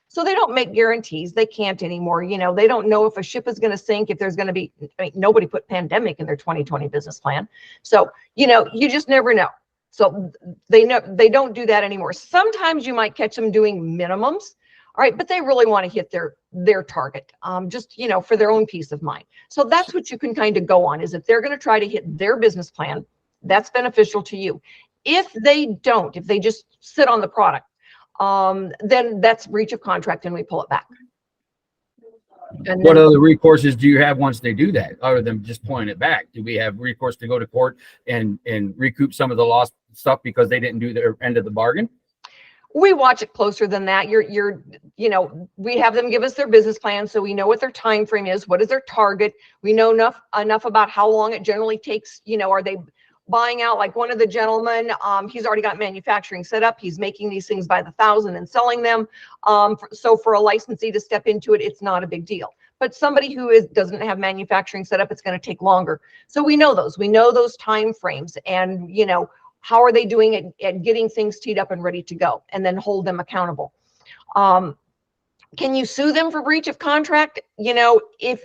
So they don't make guarantees. They can't anymore. They don't know if a ship is going to sink, if there's going to be, nobody put pandemic in their 2020 business plan. So, you just never know. So they don't do that anymore. Sometimes you might catch them doing minimums. All right, but they really want to hit their target, just, for their own peace of mind. So that's what you can kind of go on, is if they're going to try to hit their business plan, that's beneficial to you. If they don't, if they just sit on the product, then that's breach of contract and we pull it back. And what other recourses do you have once they do that, other than just pulling it back? Do we have recourse to go to court and recoup some of the lost stuff because they didn't do their end of the bargain? We watch it closer than that. We have them give us their business plan, so we know what their time frame is. What is their target? We know enough about how long it generally takes. Are they buying out, like one of the gentlemen? He's already got manufacturing set up. He's making these things by the thousand and selling them. So for a licensee to step into it, it's not a big deal. But somebody who doesn't have manufacturing set up, it's going to take longer. So we know those. We know those time frames, and how are they doing it at getting things teed up and ready to go, and then hold them accountable. Can you sue them for breach of contract? If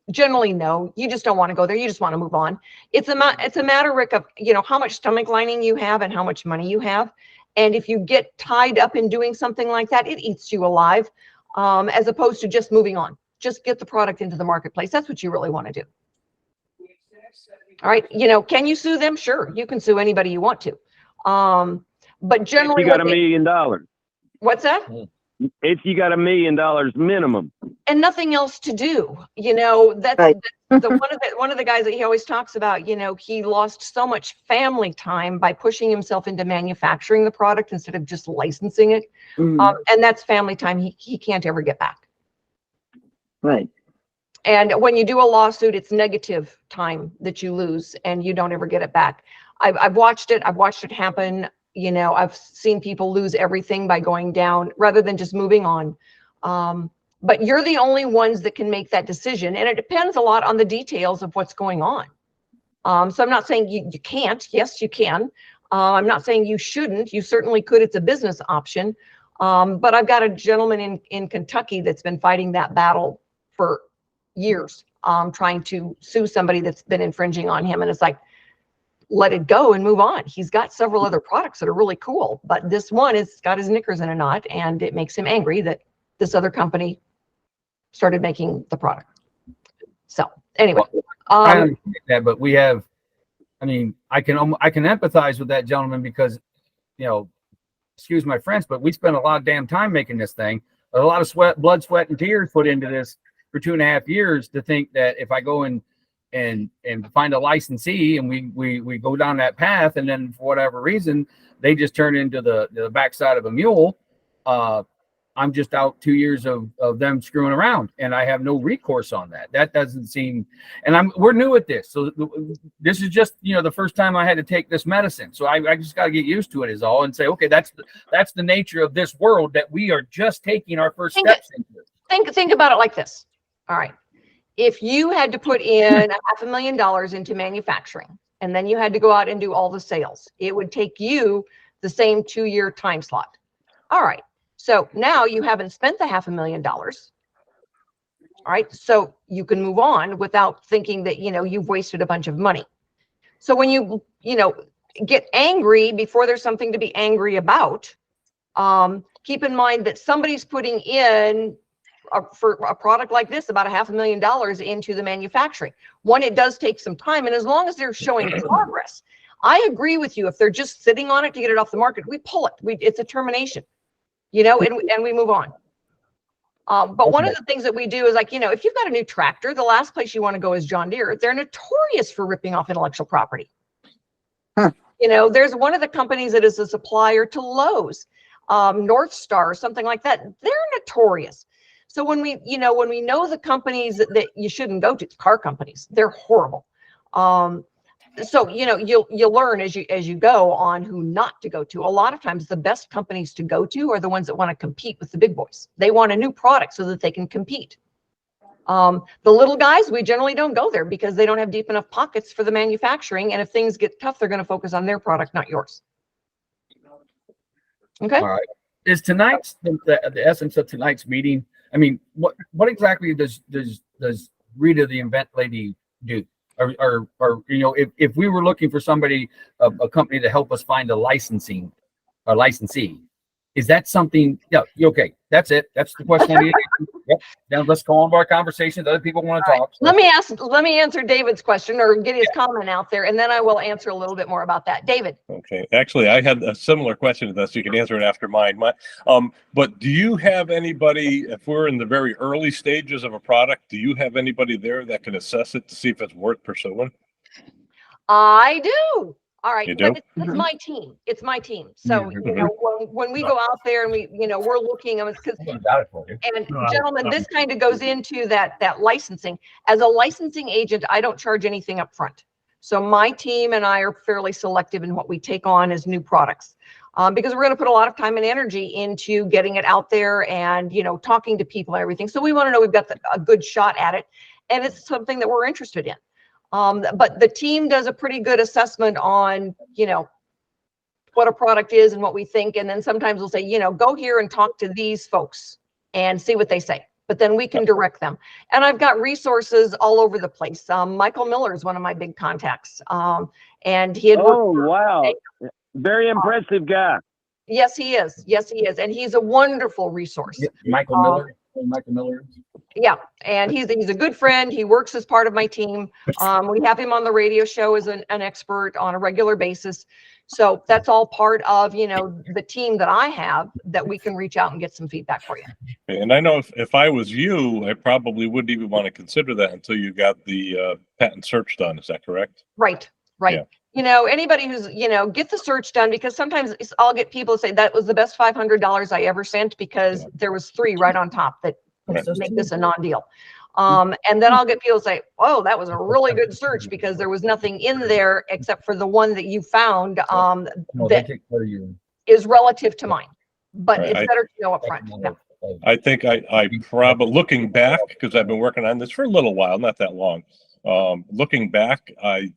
generally no, you just don't want to go there. You just want to move on. It's a matter, Rick, of how much stomach lining you have and how much money you have. And if you get tied up in doing something like that, it eats you alive, as opposed to just moving on. Just get the product into the marketplace. That's what you really want to do. All right. Can you sue them? Sure. You can sue anybody you want to. But generally, if you got $1 million. What's that? If you got $1 million minimum and nothing else to do, that's Right. one of the guys that he always talks about. He lost so much family time by pushing himself into manufacturing the product instead of just licensing it. And that's family time he can't ever get back. Right. And when you do a lawsuit, it's negative time that you lose, and you don't ever get it back. I've watched it. I've watched it happen. I've seen people lose everything by going down rather than just moving on. But you're the only ones that can make that decision. And it depends a lot on the details of what's going on. So I'm not saying you can't. Yes, you can. I'm not saying you shouldn't. You certainly could. It's a business option. But I've got a gentleman in Kentucky that's been fighting that battle for years, trying to sue somebody that's been infringing on him. And it's like, let it go and move on. He's got several other products that are really cool, but this one has got his knickers in a knot, and it makes him angry that this other company started making the product. So anyway, I understand that, but we have, I can empathize with that gentleman because, excuse my French, but we spent a lot of damn time making this thing. A lot of blood, sweat, and tears put into this for 2.5 years to think that if I go and and find a licensee, and we go down that path, and then for whatever reason they just turn into the backside of a mule. I'm just out 2 years of them screwing around, and I have no recourse on that. That doesn't seem, and we're new at this. So this is just, the first time I had to take this medicine. So I just got to get used to it is all, and say, okay, that's the nature of this world that we are just taking our first steps into. Think about it like this. All right. If you had to put in $500,000 into manufacturing, and then you had to go out and do all the sales, it would take you the same 2-year time slot. All right. So now you haven't spent the $500,000. All right. So you can move on without thinking that, you've wasted a bunch of money. So when you get angry before there's something to be angry about, keep in mind that somebody's putting in for a product like this about $500,000 into the manufacturing. One, it does take some time. And as long as they're showing progress, I agree with you. If they're just sitting on it to get it off the market, we pull it. It's a termination. And we move on. But one of the things that we do is if you've got a new tractor, the last place you want to go is John Deere. They're notorious for ripping off intellectual property. Huh. There's one of the companies that is a supplier to Lowe's, North Star, something like that. They're notorious. So when we know the companies that you shouldn't go to, car companies, they're horrible. So you'll learn as you go on who not to go to. A lot of times the best companies to go to are the ones that want to compete with the big boys. They want a new product so that they can compete. The little guys, we generally don't go there because they don't have deep enough pockets for the manufacturing. And if things get tough, they're going to focus on their product, not yours. Okay. All right. Is tonight's the essence of tonight's meeting? I mean, what exactly does Rita, the event lady, do? Or if we were looking for somebody, a company to help us find a licensee, is that something? Yeah, okay, that's it. That's the question I need. Yep. Now let's go on to our conversations. Other people want to talk. So. Let me answer David's question or get his comment out there, and then I will answer a little bit more about that. David. Okay. Actually, I had a similar question to this. You can answer it after mine. But do you have anybody, if we're in the very early stages of a product, do you have anybody there that can assess it to see if it's worth pursuing? I do. All right, but it's Mhm. my team. It's my team. So when we go out there and we're looking, and gentlemen, this kind of goes into that licensing. As a licensing agent, I don't charge anything up front. So my team and I are fairly selective in what we take on as new products, because we're going to put a lot of time and energy into getting it out there and talking to people and everything. So we want to know we've got a good shot at it, and it's something that we're interested in. But the team does a pretty good assessment on, what a product is and what we think. And then sometimes we'll say, go here and talk to these folks and see what they say. But then we can direct them. And I've got resources all over the place. Michael Miller is one of my big contacts. And he had wow. Very impressive guy. Yes, he is. Yes, he is. And he's a wonderful resource. Michael Miller. Michael Miller. Yeah, and he's a good friend. He works as part of my team. We have him on the radio show as an expert on a regular basis. So that's all part of the team that I have that we can reach out and get some feedback for you. And I know if I was you, I probably wouldn't even want to consider that until you got the patent search done. Is that correct? Right. Yeah. Anybody who's get the search done, because sometimes I'll get people say that was the best $500 I ever sent because there was 3 right on top that make this a non-deal. And then I'll get people say, oh, that was a really good search because there was nothing in there except for the one that you found that is relative to mine. But it's better to know up front. Yeah. I think I probably, looking back, because I've been working on this for a little while, not that long. Looking back, I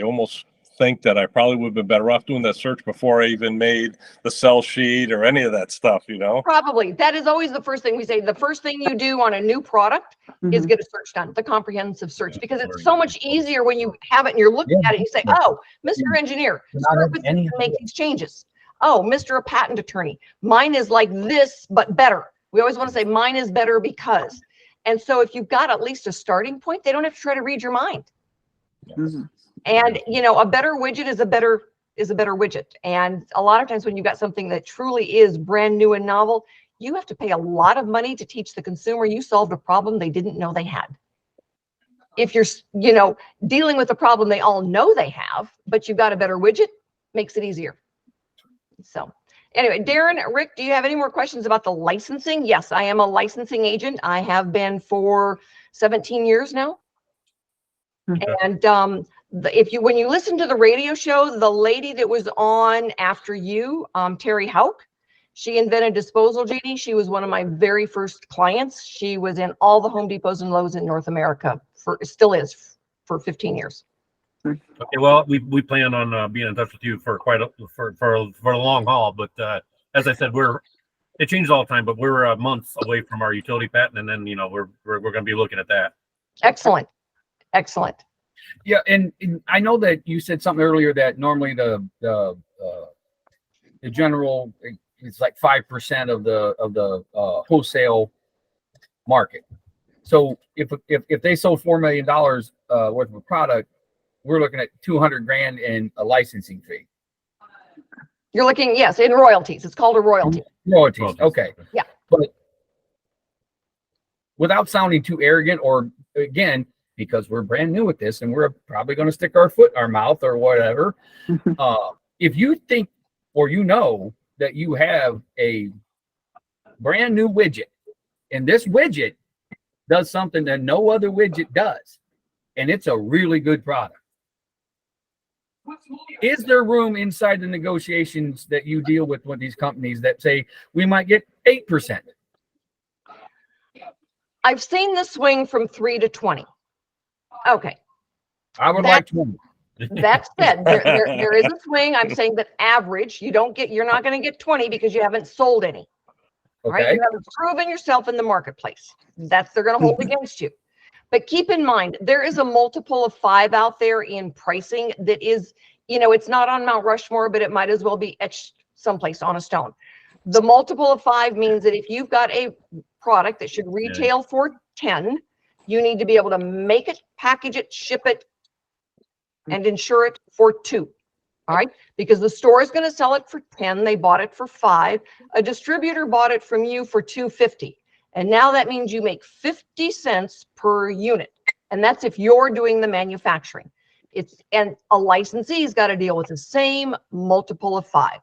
almost think that I probably would have been better off doing that search before I even made the sell sheet or any of that stuff, Probably. That is always the first thing we say. The first thing you do on a new product is get a search done, the comprehensive search, because it's so much easier when you have it and you're looking at it. You say, oh, Mr. Engineer, start with this and make these changes. Oh, Mr. Patent Attorney, mine is like this, but better. We always want to say mine is better because. And so if you've got at least a starting point, they don't have to try to read your mind. Mhm. And a better widget is a better widget. And a lot of times when you've got something that truly is brand new and novel, you have to pay a lot of money to teach the consumer you solved a problem they didn't know they had. if you're, dealing with a problem they all know they have, but you've got a better widget, makes it easier. So anyway, Darren, Rick, do you have any more questions about the licensing? Yes, I am a licensing agent. I have been for 17 years now. Okay. And when you listen to the radio show, the lady that was on after you, Terry Hauk, she invented Disposal Genie. She was one of my very first clients. She was in all the Home Depots and Lowe's in North America still is for 15 years. Okay, well, we plan on being in touch with you for for a long haul. But as I said, it changes all the time. But we're months away from our utility patent, and then we're going to be looking at that. Excellent, excellent. Yeah, and I know that you said something earlier that normally the general is like 5% of the wholesale market. So if they sold $4 million worth of a product, we're looking at $200,000 in a licensing fee. You're looking, yes, in royalties. It's called a royalty. Royalties. Okay. Yeah. But without sounding too arrogant, or again, because we're brand new at this and we're probably going to stick our foot in our mouth or whatever. If you think, or that you have a brand new widget, and this widget does something that no other widget does, and it's a really good product, is there room inside the negotiations that you deal with these companies that say we might get 8%? I've seen the swing from 3 to 20. Okay. I would like 20. That said, there is a swing. I'm saying that average, you're not going to get 20 because you haven't sold any. Okay. Right? You haven't proven yourself in the marketplace. They're going to hold against you. But keep in mind, there is a multiple of 5 out there in pricing that is, it's not on Mount Rushmore, but it might as well be etched someplace on a stone. The multiple of 5 means that if you've got a product that should retail for 10, you need to be able to make it, package it, ship it, and insure it for 2. All right, because the store is going to sell it for 10. They bought it for 5. A distributor bought it from you for $2.50. And now that means you make 50 cents per unit. And that's if you're doing the manufacturing. And a licensee's got to deal with the same multiple of 5.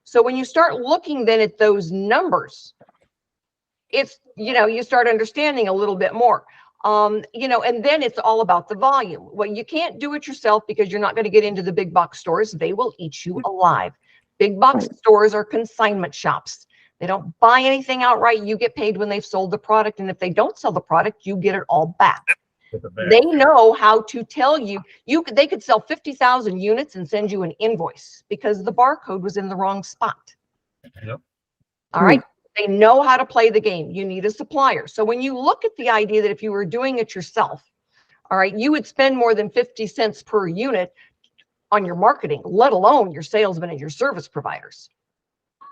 So when you start looking then at those numbers, it's, you start understanding a little bit more. And then it's all about the volume. Well, you can't do it yourself because you're not going to get into the big box stores. They will eat you alive. Big box stores are consignment shops. They don't buy anything outright. You get paid when they've sold the product. And if they don't sell the product, you get it all back. They know how to tell you, they could sell 50,000 units and send you an invoice because the barcode was in the wrong spot. Yep. All right. They know how to play the game. You need a supplier. So when you look at the idea that if you were doing it yourself, all right, you would spend more than 50 cents per unit on your marketing, let alone your salesmen and your service providers.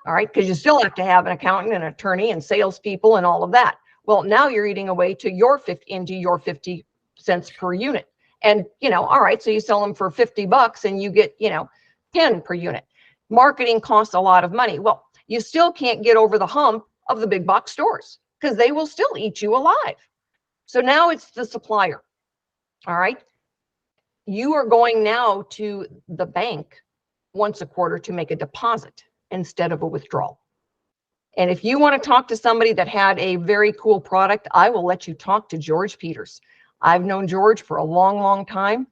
All right, because you still have to have an accountant and attorney and salespeople and all of that. Well, now you're eating away to your 50 cents per unit. And, all right, so you sell them for $50 and you get, 10 per unit. Marketing costs a lot of money. Well, you still can't get over the hump of the big box stores because they will still eat you alive. So now it's the supplier. All right. You are going now to the bank once a quarter to make a deposit instead of a withdrawal. And if you want to talk to somebody that had a very cool product, I will let you talk to George Peters. I've known George for a long, long time,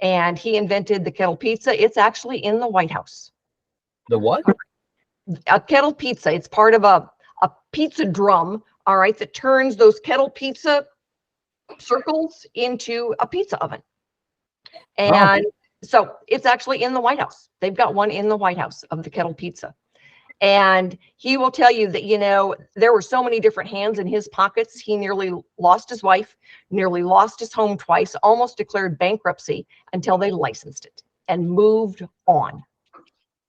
and he invented the kettle pizza. It's actually in the White House. The what? A kettle pizza. It's part of a pizza drum, all right, that turns those kettle pizza circles into a pizza oven. And so it's actually in the White House. They've got one in the White House of the kettle pizza. And he will tell you that, there were so many different hands in his pockets. He nearly lost his wife, nearly lost his home twice, almost declared bankruptcy until they licensed it and moved on.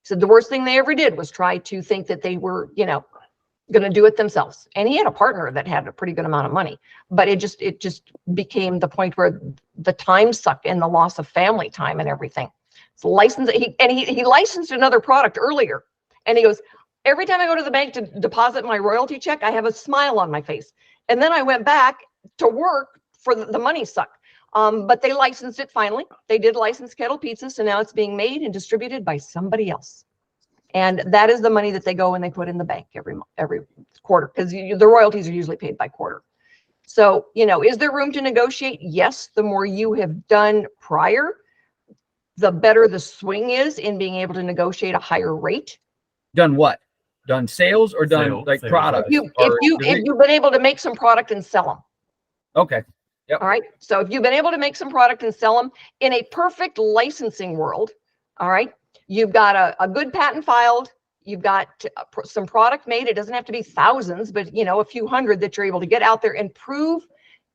So the worst thing they ever did was try to think that they were, going to do it themselves. And he had a partner that had a pretty good amount of money, but it just became the point where the time suck and the loss of family time and everything. So he licensed another product earlier. And he goes, every time I go to the bank to deposit my royalty check, I have a smile on my face. And then I went back to work for the money suck. But they licensed it finally. They did license Kettle Pizza, so now it's being made and distributed by somebody else. And that is the money that they go and they put in the bank every quarter, because the royalties are usually paid by quarter. So, you know, is there room to negotiate? Yes. The more you have done prior, the better the swing is in being able to negotiate a higher rate. Done what? Done sales or done Sales, like sales, product? right. If you've been able to make some product and sell them. Okay. Yep. All right. So if you've been able to make some product and sell them in a perfect licensing world, all right, you've got a good patent filed, you've got some product made. It doesn't have to be thousands, but you know, a few hundred that you're able to get out there and prove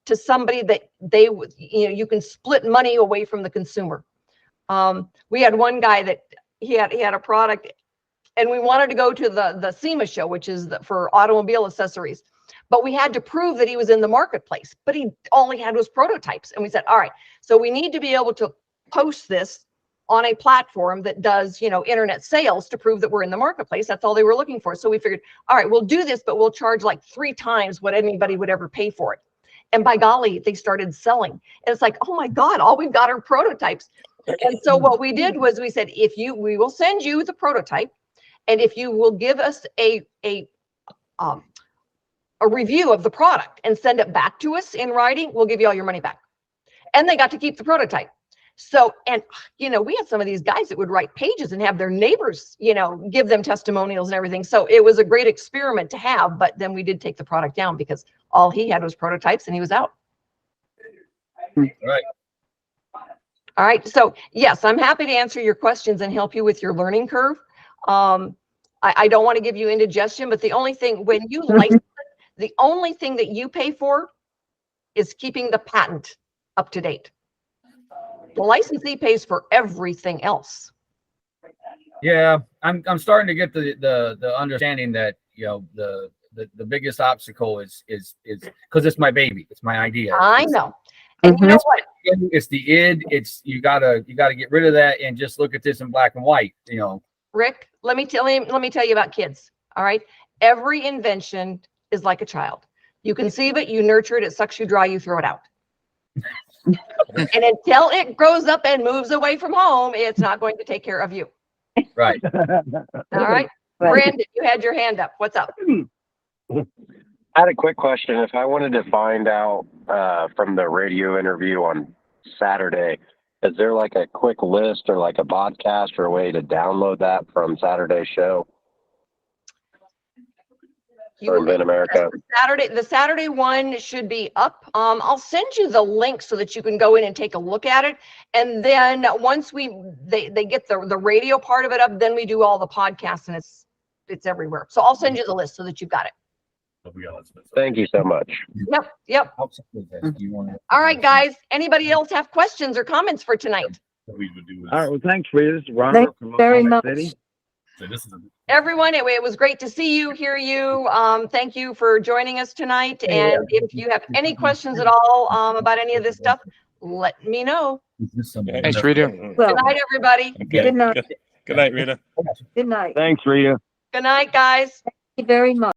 to somebody that they, you know, you can split money away from the consumer. We had one guy that he had a product, and we wanted to go to the SEMA show, which is for automobile accessories. But we had to prove that he was in the marketplace, but all he had was prototypes. And we said, all right, so we need to be able to post this on a platform that does, you know, internet sales to prove that we're in the marketplace. That's all they were looking for. So we figured, all right, we'll do this, but we'll charge like 3 times what anybody would ever pay for it. And by golly, they started selling. And it's like, oh my God, all we've got are prototypes. And so what we did was we said, we will send you the prototype. And if you will give us a review of the product and send it back to us in writing, we'll give you all your money back. And they got to keep the prototype. So, and, you know, we had some of these guys that would write pages and have their neighbors, you know, give them testimonials and everything. So it was a great experiment to have, but then we did take the product down because all he had was prototypes and he was out. Right. All right. So yes, I'm happy to answer your questions and help you with your learning curve. I don't want to give you indigestion, but the only thing when you license, the only thing that you pay for is keeping the patent up to date. The licensee pays for everything else. Yeah, I'm starting to get the understanding that, you know, the biggest obstacle is because it's my baby, it's my idea. I know. And you know what? It's the id. It's you gotta get rid of that and just look at this in black and white. You know, Rick, let me tell you about kids. All right. Every invention is like a child. You conceive it, you nurture it, it sucks you dry, you throw it out. And until it grows up and moves away from home, it's not going to take care of you. right? All right. Brandon, you had your hand up. What's up? I had a quick question. If I wanted to find out from the radio interview on Saturday, is there like a quick list or like a podcast or a way to download that from Saturday's show? Or Invent America. The Saturday one should be up. I'll send you the link so that you can go in and take a look at it. And then once they get the radio part of it up, then we do all the podcasts and it's everywhere. So I'll send you the list so that you've got it. Thank you so much. Yep. All right, guys. Anybody else have questions or comments for tonight? All right. Well, thanks, Rita. This is Ron Thanks from very Oklahoma much. City. Everyone, it was great to see you, hear you. Thank you for joining us tonight. And if you have any questions at all about any of this stuff, let me know. Thanks, Rita. Well, Good night, everybody. Okay. Good night. Good night, Rita. Good night. Thanks, Rita. Good night, guys. Thank you very much.